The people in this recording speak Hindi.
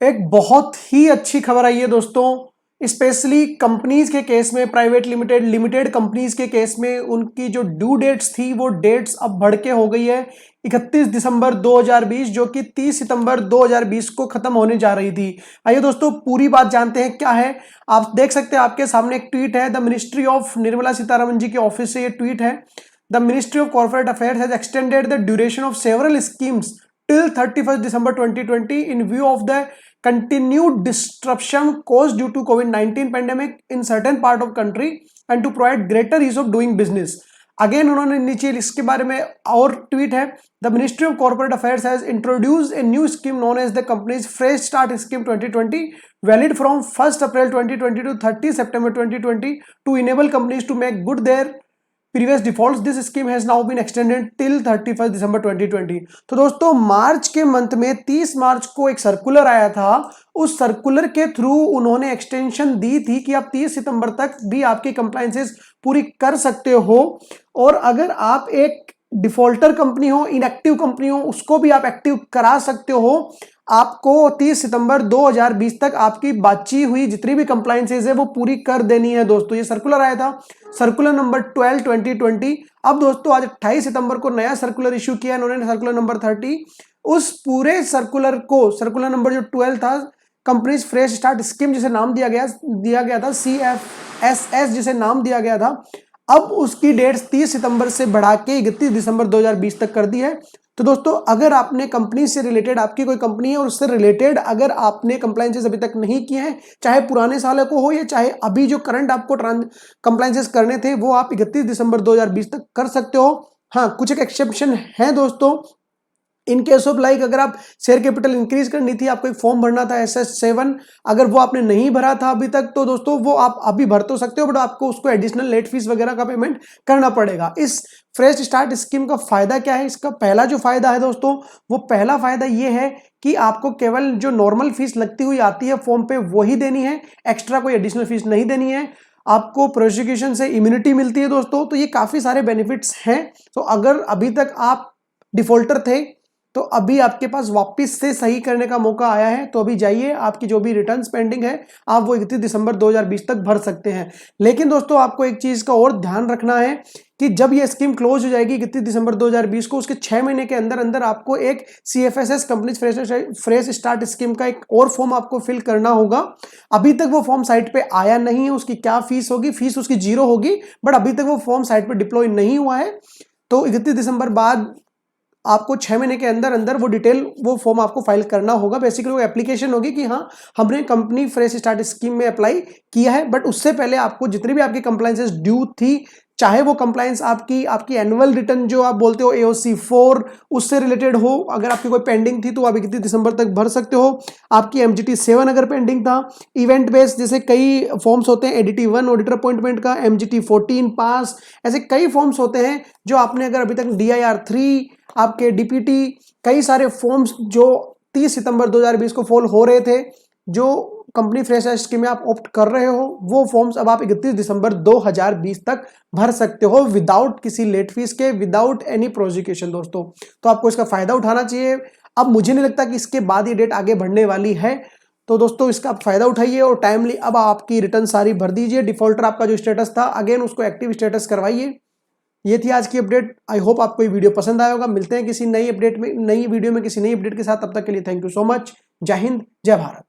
एक बहुत ही अच्छी खबर आई है दोस्तों, स्पेशली कंपनीज के केस में, प्राइवेट लिमिटेड कंपनीज के केस में उनकी जो ड्यू डेट्स थी वो डेट्स अब बढ़ के हो गई है 31 दिसंबर 2020, जो कि 30 सितंबर 2020 को खत्म होने जा रही थी। आइए दोस्तों पूरी बात जानते हैं क्या है। आप देख सकते हैं आपके सामने एक ट्वीट है, the ministry of Nirmala Sitharaman ji के ऑफिस से ये ट्वीट है। The ministry of corporate affairs has extended the duration of several schemes till 31st December 2020 in view of the continued disruption caused due to COVID-19 pandemic in certain part of country and to provide greater ease of doing business। Again उन्होंने नीचे इसके बारे में और ट्वीट है, the ministry of corporate affairs has introduced a new scheme known as the companies fresh start scheme 2020 valid from 1 April 2020 to 30 September 2020 to enable companies to make good their previous defaults। this scheme has now been extended till 31st December 2020। तो दोस्तों मार्च के मंथ में 30 मार्च को एक सर्कुलर आया था, उस सर्कुलर के थ्रू उन्होंने एक्सटेंशन दी थी कि आप 30 सितंबर तक भी आपकी कंप्लायंसेस पूरी कर सकते हो, और अगर आप एक डिफॉल्टर कंपनी हो, इनएक्टिव कंपनी हो, उसको भी आप एक्टिव करा सकते हो। आपको 30 सितंबर 2020 तक आपकी बाची हुई जितनी भी कंप्लायंसेस है वो पूरी कर देनी है। दोस्तों ये सर्कुलर आया था, सर्कुलर नंबर 12 2020। अब दोस्तों आज 28 सितंबर को नया सर्कुलर इश्यू किया इन्होंने, सर्कुलर नंबर 30। उस पूरे सर्कुलर को, सर्कुलर नंबर जो 12 था, कंपनीज फ्रेश स्टार्ट स्कीम जिसे नाम दिया गया था, CFSS जिसे नाम दिया गया था, अब उसकी डेट्स 30 सितंबर से बढ़ा के 31 दिसंबर 2020 तक कर दी है। तो दोस्तों अगर आपने कंपनी से रिलेटेड, आपकी कोई कंपनी है और उससे रिलेटेड अगर आपने कंप्लायंसेस अभी तक नहीं किए हैं, चाहे पुराने साल को हो या चाहे अभी जो करंट आपको कंप्लायंसेस करने थे, वो आप 31 दिसंबर 2020 तक कर सकते हो। हाँ, कुछ एक एक्सेप्शन है दोस्तों। इन केस ऑफ लाइक अगर आप शेयर कैपिटल इंक्रीज करनी थी, आपको एक फॉर्म भरना था SS7, अगर वो आपने नहीं भरा था अभी तक, तो दोस्तों वो आप अभी भर तो सकते हो, बट आपको उसको एडिशनल लेट फीस वगैरह का पेमेंट करना पड़ेगा। इस फ्रेश स्टार्ट स्कीम का फायदा क्या है? इसका पहला जो फायदा है दोस्तों, वो पहला फायदा ये है कि आपको केवल जो नॉर्मल फीस लगती हुई आती है फॉर्म पे वही देनी है, एक्स्ट्रा कोई एडिशनल फीस नहीं देनी है। आपको प्रोसिक्यूशन से इम्यूनिटी मिलती है दोस्तों, तो ये काफी सारे बेनिफिट्स हैं। तो अगर अभी तक आप डिफॉल्टर थे तो अभी आपके पास वापस से सही करने का मौका आया है, तो अभी जाइए, आपकी जो भी रिटर्न पेंडिंग है आप वो 31 दिसंबर 2020 तक भर सकते हैं। लेकिन दोस्तों आपको एक चीज का और ध्यान रखना है कि जब ये स्कीम क्लोज हो जाएगी 31 दिसंबर 2020 को, उसके 6 महीने के अंदर अंदर आपको एक CFSS companies fresh start scheme का एक और फॉर्म आपको फिल करना होगा। अभी तक वो फॉर्म साइट पे आया नहीं है, उसकी क्या फीस होगी, फीस उसकी 0 होगी, बट अभी तक वो फॉर्म साइट पे डिप्लॉय नहीं हुआ है। तो 31 दिसंबर बाद आपको 6 महीने के अंदर अंदर वो डिटेल, वो फॉर्म आपको फाइल करना होगा। बेसिकली वो एप्लीकेशन होगी कि हाँ हमने कंपनी फ्रेश स्टार्ट स्कीम में अप्लाई किया है, बट उससे पहले आपको जितनी भी आपकी कंप्लायंसेस ड्यू थी, चाहे वो कंप्लायंस आपकी एनुअल रिटर्न जो आप बोलते हो AOC4 उससे रिलेटेड हो, अगर आपकी कोई पेंडिंग थी तो आप 31 दिसंबर तक भर सकते हो। आपकी MGT7 अगर पेंडिंग था, इवेंट बेस्ड जैसे कई फॉर्म्स होते हैं, ADT1 ऑडिटर अपॉइंटमेंट का, MGT14 पास, ऐसे कई फॉर्म्स होते हैं जो आपने अगर अभी तक DIR3, आपके DPT, कई सारे फॉर्म्स जो 30 सितंबर 2020 को फॉल हो रहे थे, जो कंपनी फ्रेश स्कीम में आप ऑप्ट कर रहे हो, वो फॉर्म्स अब आप 31 दिसंबर 2020 तक भर सकते हो विदाउट किसी लेट फीस के, विदाउट एनी प्रोसिक्यूशन दोस्तों। तो आपको इसका फायदा उठाना चाहिए। अब मुझे नहीं लगता कि इसके बाद ये डेट आगे बढ़ने वाली है, तो दोस्तों इसका आप फायदा उठाइए और टाइमली अब आपकी रिटर्न सारी भर दीजिए। डिफॉल्टर आपका जो स्टेटस था अगेन उसको एक्टिव स्टेटस करवाइए। ये थी आज की अपडेट। आई होप आपको ये वीडियो पसंद आया होगा। मिलते हैं किसी नई अपडेट में, नई वीडियो में किसी नई अपडेट के साथ। तब तक के लिए थैंक यू सो मच। जय हिंद, जय भारत।